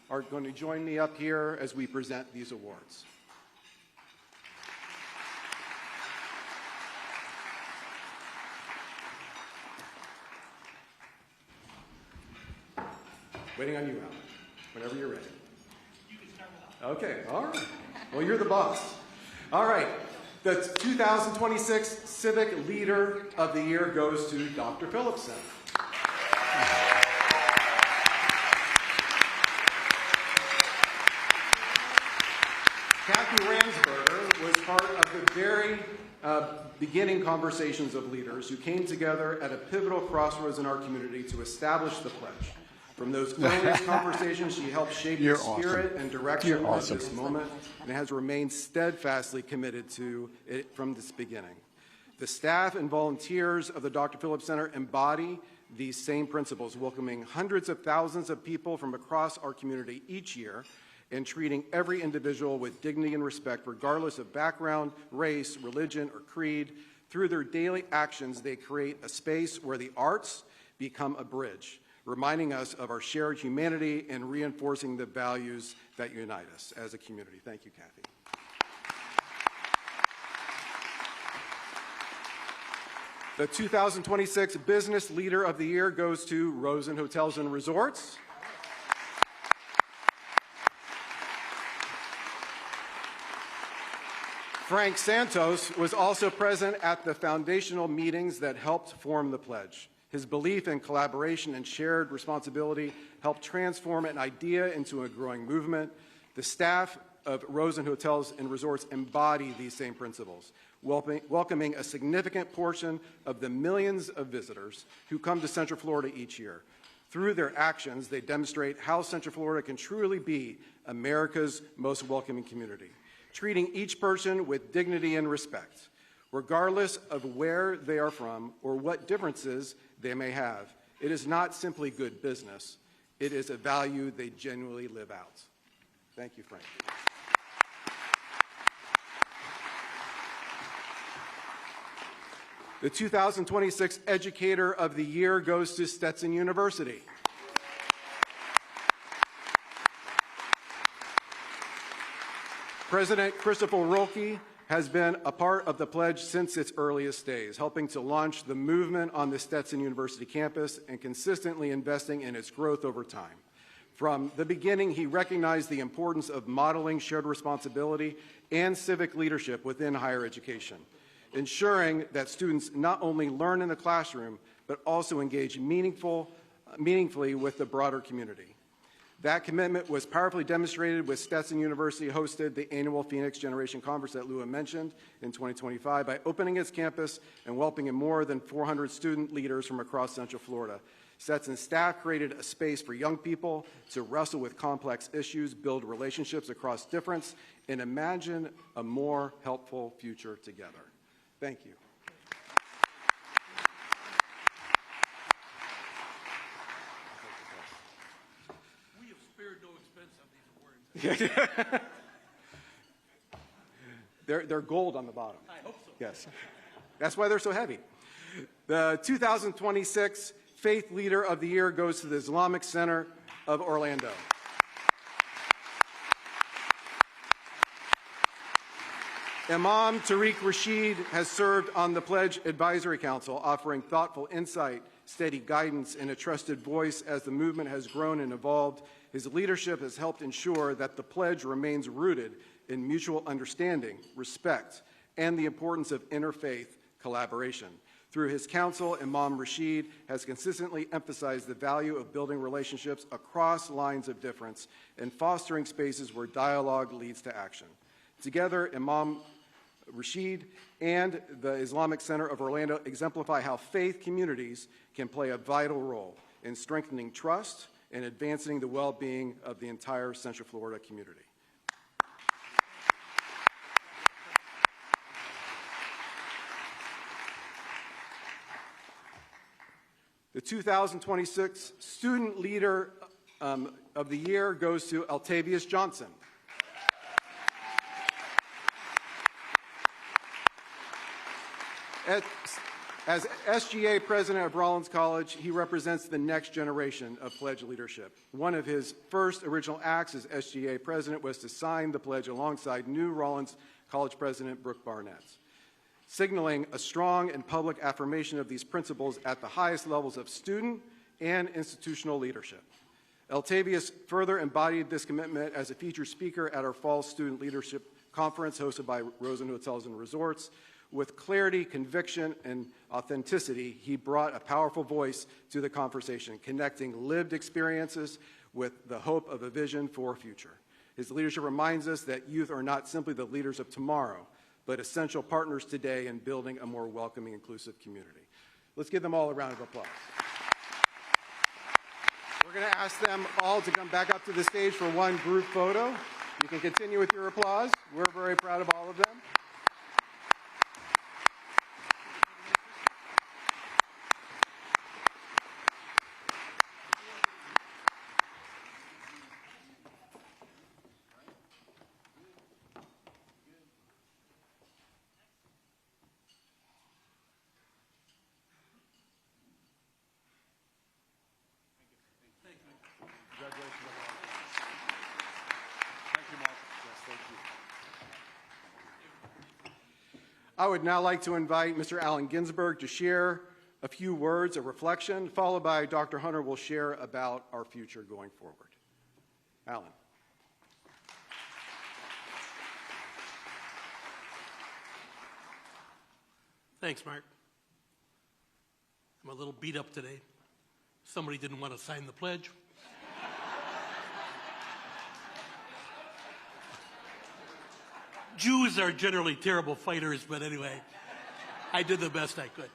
are going to join me up here as we present these awards. Waiting on you, Allen, whenever you're ready. You can start off. Okay, all right. Well, you're the boss. All right. The 2026 Civic Leader of the Year goes to Dr. Phillipson. Kathy Ransberger was part of the very beginning conversations of leaders who came together at a pivotal crossroads in our community to establish the pledge. From those earliest conversations, she helped shape the spirit and direction of this moment, and has remained steadfastly committed to it from this beginning. The staff and volunteers of the Dr. Phillips Center embody these same principles, welcoming hundreds of thousands of people from across our community each year, and treating every individual with dignity and respect, regardless of background, race, religion, or creed. Through their daily actions, they create a space where the arts become a bridge, reminding us of our shared humanity and reinforcing the values that unite us as a community. Thank you, Kathy. The 2026 Business Leader of the Year goes to Rosen Hotels and Resorts. Frank Santos was also present at the foundational meetings that helped form the pledge. His belief in collaboration and shared responsibility helped transform an idea into a growing movement. The staff of Rosen Hotels and Resorts embody these same principles, welcoming a significant portion of the millions of visitors who come to Central Florida each year. Through their actions, they demonstrate how Central Florida can truly be America's most welcoming community. treating each person with dignity and respect, regardless of where they are from or what differences they may have. It is not simply good business. It is a value they genuinely live out. Thank you, Frank. The 2026 Educator of the Year goes to Stetson University. President Christopher Rolke has been a part of the pledge since its earliest days, helping to launch the movement on the Stetson University campus and consistently investing in its growth over time. From the beginning, he recognized the importance of modeling shared responsibility and civic leadership within higher education, ensuring that students not only learn in the classroom, but also engage meaningfully with the broader community. That commitment was powerfully demonstrated with Stetson University hosted the annual Phoenix Generation Conference that Lua mentioned in 2025 by opening its campus and welcoming more than 400 student leaders from across Central Florida. Stetson staff created a space for young people to wrestle with complex issues, build relationships across difference, and imagine a more helpful future together. Thank you. We have spared no expense on these awards. They're gold on the bottom. I hope so. Yes. That's why they're so heavy. The 2026 Faith Leader of the Year goes to the Islamic Center of Orlando. Imam Tariq Rashid has served on the Pledge Advisory Council, offering thoughtful insight, steady guidance, and a trusted voice as the movement has grown and evolved. His leadership has helped ensure that the Pledge remains rooted in mutual understanding, respect, and the importance of interfaith collaboration. Through his counsel, Imam Rashid has consistently emphasized the value of building relationships across lines of difference and fostering spaces where dialogue leads to action. Together, Imam Rashid and the Islamic Center of Orlando exemplify how faith communities can play a vital role in strengthening trust and advancing the well-being of the entire Central Florida community. The 2026 Student Leader of the Year goes to Altavius Johnson. As SGA president of Rollins College, he represents the next generation of pledge leadership. One of his first original acts as SGA president was to sign the pledge alongside new Rollins College president Brooke Barnett, signaling a strong and public affirmation of these principles at the highest levels of student and institutional leadership. Altavius further embodied this commitment as a featured speaker at our Fall Student Leadership Conference hosted by Rosen Hotels and Resorts. With clarity, conviction, and authenticity, he brought a powerful voice to the conversation, connecting lived experiences with the hope of a vision for a future. His leadership reminds us that youth are not simply the leaders of tomorrow, but essential partners today in building a more welcoming, inclusive community. Let's give them all a round of applause. We're going to ask them all to come back up to the stage for one group photo. You can continue with your applause. We're very proud of all of them. I would now like to invite Mr. Allen Ginsberg to share a few words of reflection, followed by Dr. Hunter will share about our future going forward. Allen. Thanks, Mark. I'm a little beat up today. Somebody didn't want to sign the pledge. Jews are generally terrible fighters, but anyway, I did the best I could.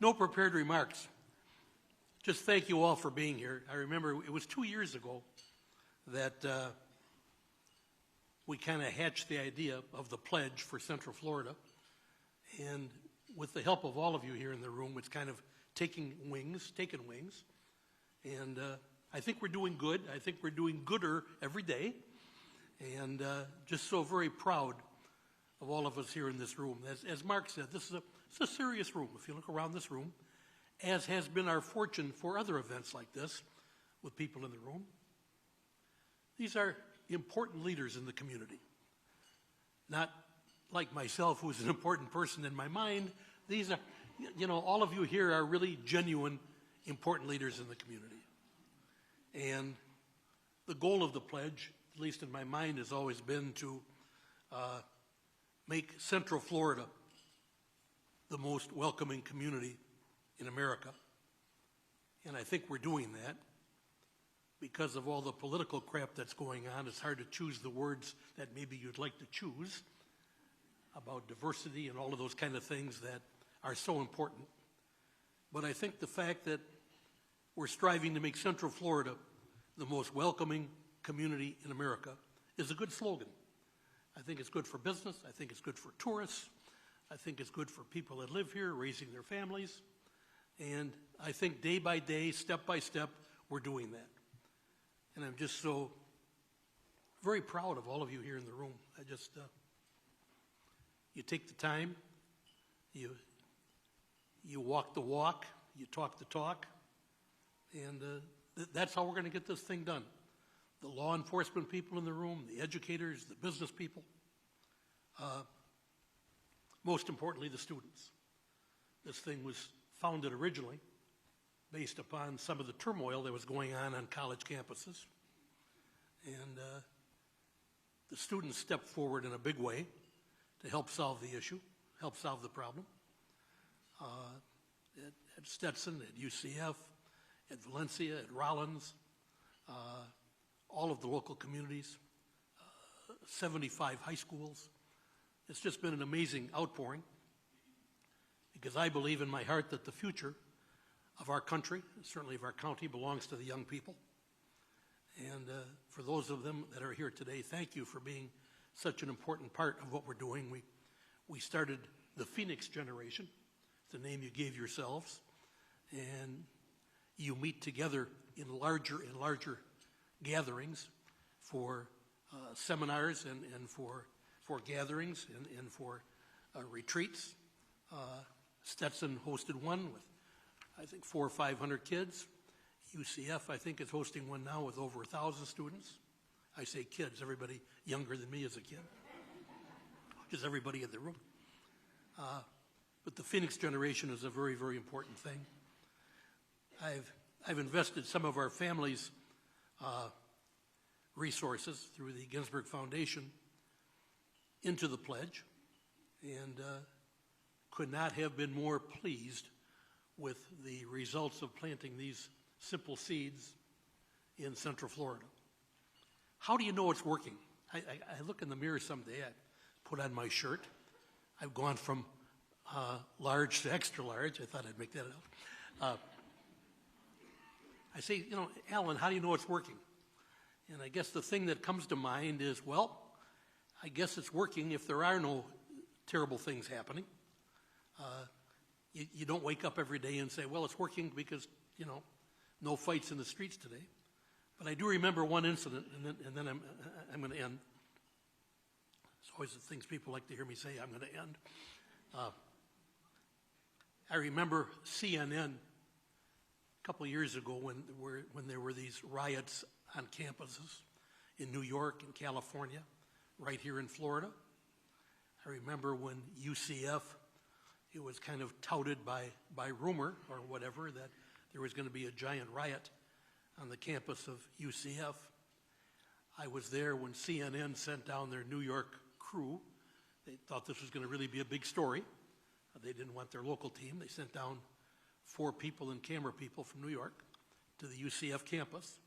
No prepared remarks. just thank you all for being here. I remember it was 2 years ago that we kind of hatched the idea of the pledge for Central Florida. And with the help of all of you here in the room, it's kind of taken wings. And I think we're doing good. I think we're doing gooder every day. And just so very proud of all of us here in this room. As Mark said, it's a serious room. If you look around this room, as has been our fortune for other events like this with people in the room, these are important leaders in the community. Not like myself, who's an important person in my mind. These are, all of you here are really genuine, important leaders in the community. And the goal of the pledge, at least in my mind, has always been to make Central Florida the most welcoming community in America. And I think we're doing that. Because of all the political crap that's going on, it's hard to choose the words that maybe you'd like to choose about diversity and all of those kind of things that are so important. But I think the fact that we're striving to make Central Florida the most welcoming community in America is a good slogan. I think it's good for business. I think it's good for tourists. I think it's good for people that live here, raising their families. And I think day by day, step by step, we're doing that. And I'm just so very proud of all of you here in the room. You take the time, you walk the walk, you talk the talk, and that's how we're going to get this thing done. The law enforcement people in the room, the educators, the business people, most importantly, the students. This thing was founded originally based upon some of the turmoil that was going on college campuses. And the students stepped forward in a big way to help solve the issue, help solve the problem. At Stetson, at UCF, at Valencia, at Rollins, all of the local communities, 75 high schools. It's just been an amazing outpouring because I believe in my heart that the future of our country, certainly of our county, belongs to the young people. And for those of them that are here today, thank you for being such an important part of what we're doing. We started the Phoenix Generation, the name you gave yourselves, and you meet together in larger and larger gatherings for seminars and for gatherings and for retreats. Stetson hosted one with, I think, 400 or 500 kids. UCF, I think, is hosting one now with over 1,000 students. I say kids, everybody younger than me is a kid, which is everybody in the room. But the Phoenix Generation is a very, very important thing. I've invested some of our family's resources through the Ginsburg Foundation into the pledge, and could not have been more pleased with the results of planting these simple seeds in Central Florida. How do you know it's working? I look in the mirror someday, I put on my shirt. I've gone from large to extra large. I thought I'd make that up. I say, Alan, how do you know it's working? And I guess the thing that comes to mind is, well, I guess it's working if there are no terrible things happening. You don't wake up every day and say, well, it's working because, no fights in the streets today. But I do remember one incident, and then I'm going to end. It's always the things people like to hear me say, I'm going to end. I remember CNN a couple of years ago when there were these riots on campuses in New York and California, right here in Florida. I remember when UCF, it was kind of touted by rumor or whatever that there was going to be a giant riot on the campus of UCF. I was there when CNN sent down their New York crew. They thought this was going to really be a big story. They didn't want their local team. They sent down 4 people and camera people from New York to the UCF campus.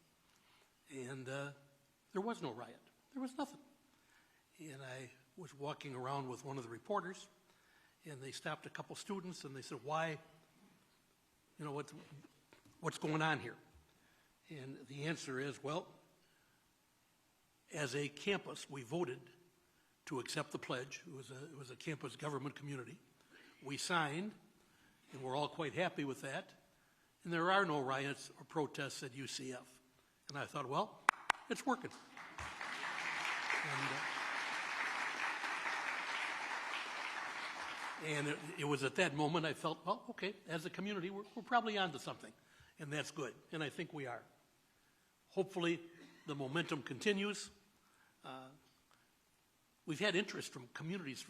And there was no riot. There was nothing. And I was walking around with one of the reporters, and they stopped a couple students, and they said, why what's going on here? And the answer is, well, as a campus, we voted to accept the pledge. It was a campus government community. We signed, and we're all quite happy with that. And there are no riots or protests at UCF. And I thought, well, it's working. And it was at that moment I felt, well, okay, as a community, we're probably onto something, and that's good, and I think we are. Hopefully, the momentum continues. We've had interest from communities,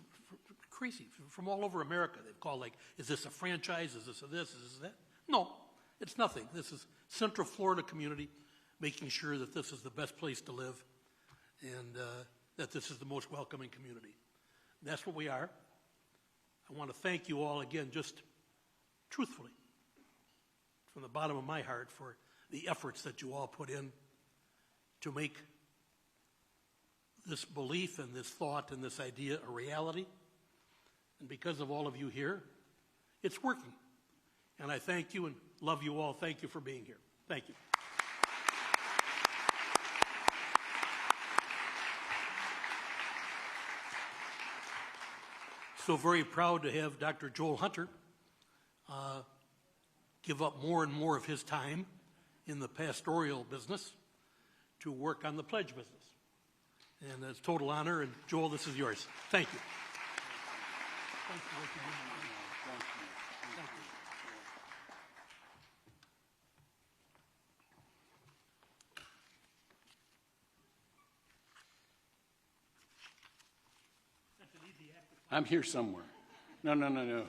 crazy, from all over America. They've called like, is this a franchise? Is this a this? Is this a that? No, it's nothing. This is Central Florida community making sure that this is the best place to live and that this is the most welcoming community. And that's what we are. I want to thank you all again, just truthfully, from the bottom of my heart, for the efforts that you all put in to make this belief and this thought and this idea a reality. And because of all of you here, it's working. And I thank you and love you all. Thank you for being here. Thank you. So very proud to have Dr. Joel Hunter give up more and more of his time in the pastoral business to work on the pledge business. And it's a total honor. And Joel, this is yours. Thank you. Thank you. I'm here somewhere. No.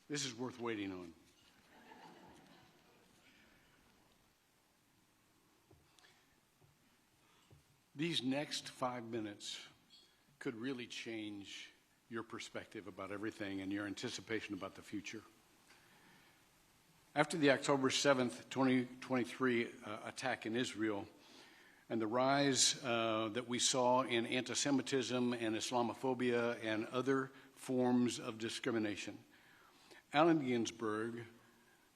This is worth waiting on. These next 5 minutes could really change your perspective about everything and your anticipation about the future. After the October 7th, 2023 attack in Israel and the rise that we saw in anti-Semitism and Islamophobia and other forms of discrimination, Allen Ginsberg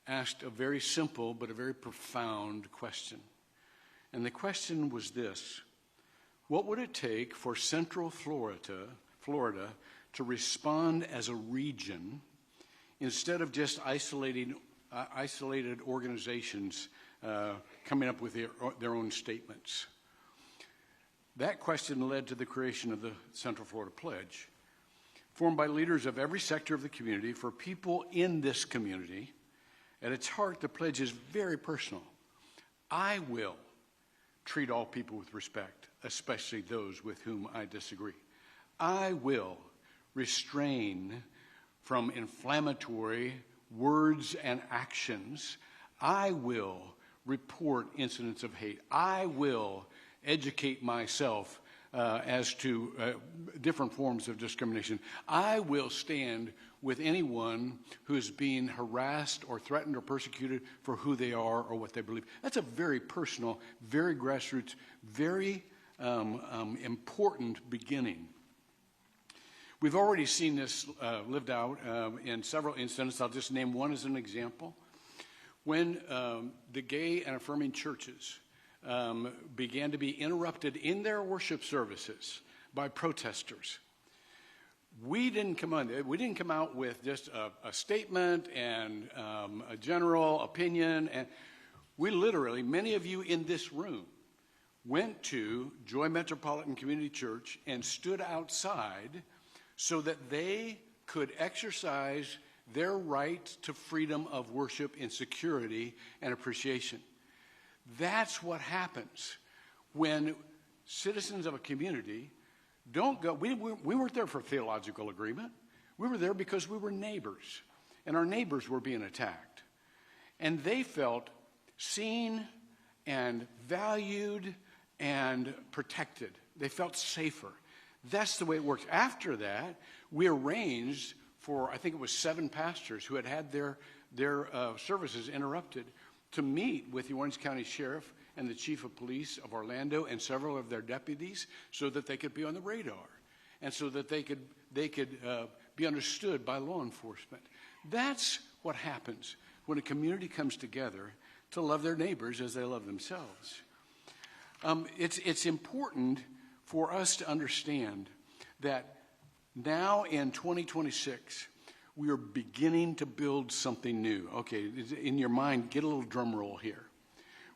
asked a very simple but a very profound question. And the question was this: what would it take for Central Florida to respond as a region instead of just isolated organizations coming up with their own statements? That question led to the creation of the Central Florida Pledge, formed by leaders of every sector of the community for people in this community. At its heart, the pledge is very personal. I will treat all people with respect, especially those with whom I disagree. I will restrain from inflammatory words and actions. I will report incidents of hate. I will educate myself as to different forms of discrimination. I will stand with anyone who is being harassed or threatened or persecuted for who they are or what they believe. That's a very personal, very grassroots, very important beginning. We've already seen this lived out in several instances. I'll just name one as an example. When the gay and affirming churches began to be interrupted in their worship services by protesters, we didn't come out with just a statement and a general opinion. And we literally, many of you in this room, went to Joy Metropolitan Community Church and stood outside so that they could exercise their right to freedom of worship in security and appreciation. That's what happens when citizens of a community don't go. We weren't there for theological agreement. We were there because we were neighbors, and our neighbors were being attacked. And they felt seen and valued and protected. They felt safer. That's the way it works. After that, we arranged for, I think it was 7 pastors who had their services interrupted to meet with the Orange County Sheriff and the Chief of Police of Orlando and several of their deputies so that they could be on the radar and so that they could be understood by law enforcement. That's what happens when a community comes together to love their neighbors as they love themselves. It's important for us to understand that now in 2026, we are beginning to build something new. Okay, in your mind, get a little drum roll here.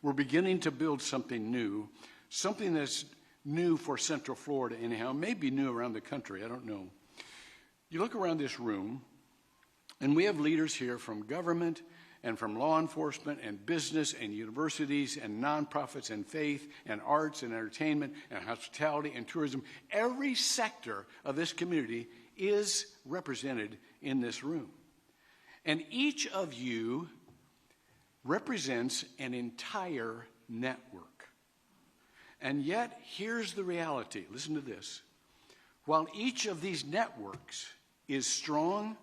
We're beginning to build something new, something that's new for Central Florida anyhow, maybe new around the country, I don't know. You look around this room, and we have leaders here from government and from law enforcement and business and universities and nonprofits and faith and arts and entertainment and hospitality and tourism. Every sector of this community is represented in this room. And each of you represents an entire network. And yet, here's the reality. Listen to this. While each of these networks is strong,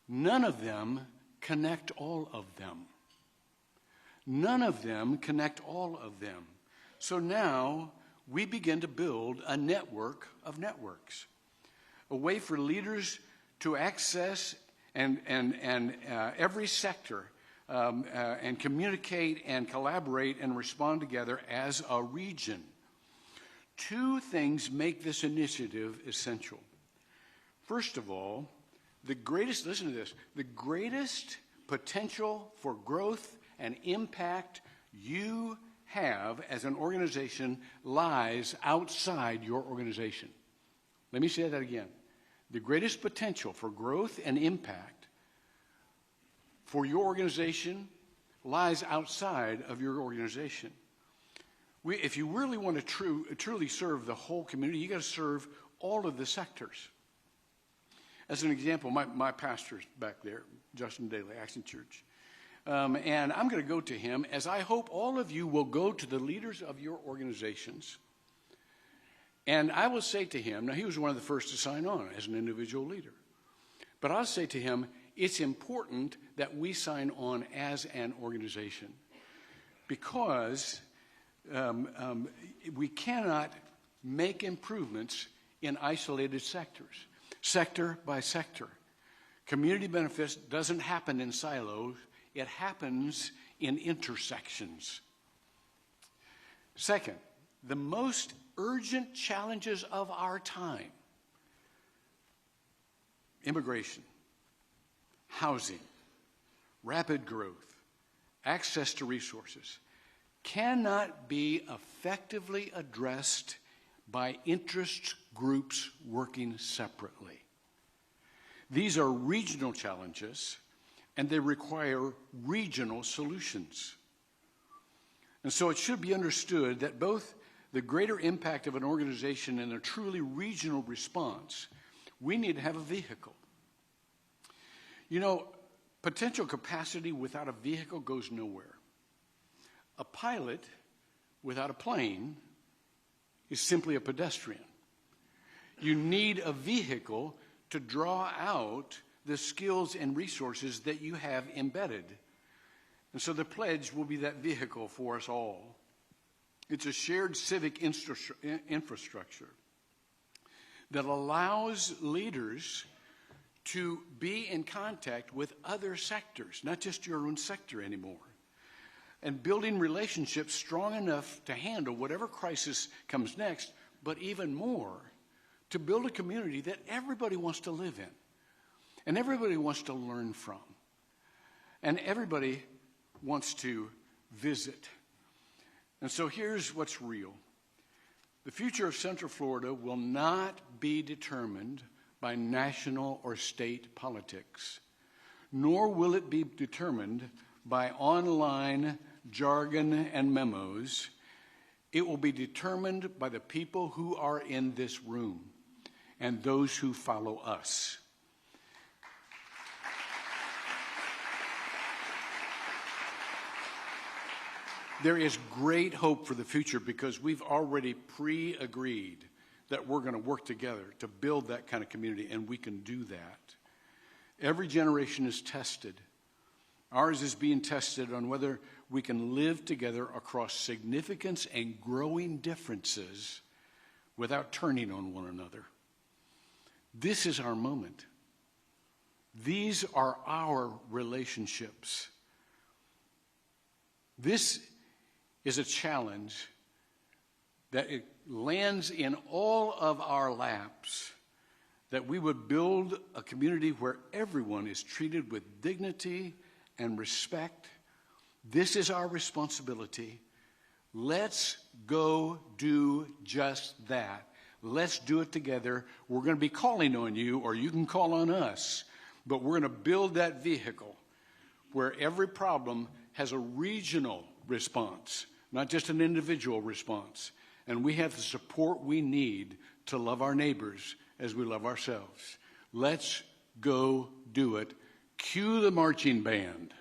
none of them connect all of them. None of them connect all of them. So now we begin to build a network of networks, a way for leaders to access and every sector and communicate and collaborate and respond together as a region. Two things make this initiative essential. First of all, listen to this, the greatest potential for growth and impact you have as an organization lies outside your organization. Let me say that again. The greatest potential for growth and impact for your organization lies outside of your organization. If you really want to truly serve the whole community, you got to serve all of the sectors. As an example, my pastor's back there, Justin Daly, Action Church. And I'm going to go to him, as I hope all of you will go to the leaders of your organizations. And I will say to him, now he was one of the first to sign on as an individual leader. But I'll say to him, it's important that we sign on as an organization. Because we cannot make improvements in isolated sectors, sector by sector. Community benefits doesn't happen in silos, it happens in intersections. Second, the most urgent challenges of our time: immigration, housing, rapid growth, access to resources, cannot be effectively addressed by interest groups working separately. These are regional challenges, and they require regional solutions. And so it should be understood that both the greater impact of an organization and a truly regional response, we need to have a vehicle. You know, potential capacity without a vehicle goes nowhere. A pilot without a plane is simply a pedestrian. You need a vehicle to draw out the skills and resources that you have embedded. And so the pledge will be that vehicle for us all. It's a shared civic infrastructure that allows leaders to be in contact with other sectors, not just your own sector anymore, and building relationships strong enough to handle whatever crisis comes next, but even more, to build a community that everybody wants to live in, and everybody wants to learn from, and everybody wants to visit. And so here's what's real. The future of Central Florida will not be determined by national or state politics, nor will it be determined by online jargon and memos. It will be determined by the people who are in this room and those who follow us. There is great hope for the future because we've already pre-agreed that we're going to work together to build that kind of community, and we can do that. Every generation is tested. Ours is being tested on whether we can live together across significance and growing differences without turning on one another. This is our moment. These are our relationships. This is a challenge that it lands in all of our laps, that we would build a community where everyone is treated with dignity and respect. This is our responsibility. Let's go do just that. Let's do it together. We're going to be calling on you, or you can call on us, but we're going to build that vehicle where every problem has a regional response, not just an individual response. And we have the support we need to love our neighbors as we love ourselves. Let's go do it. Cue the marching band.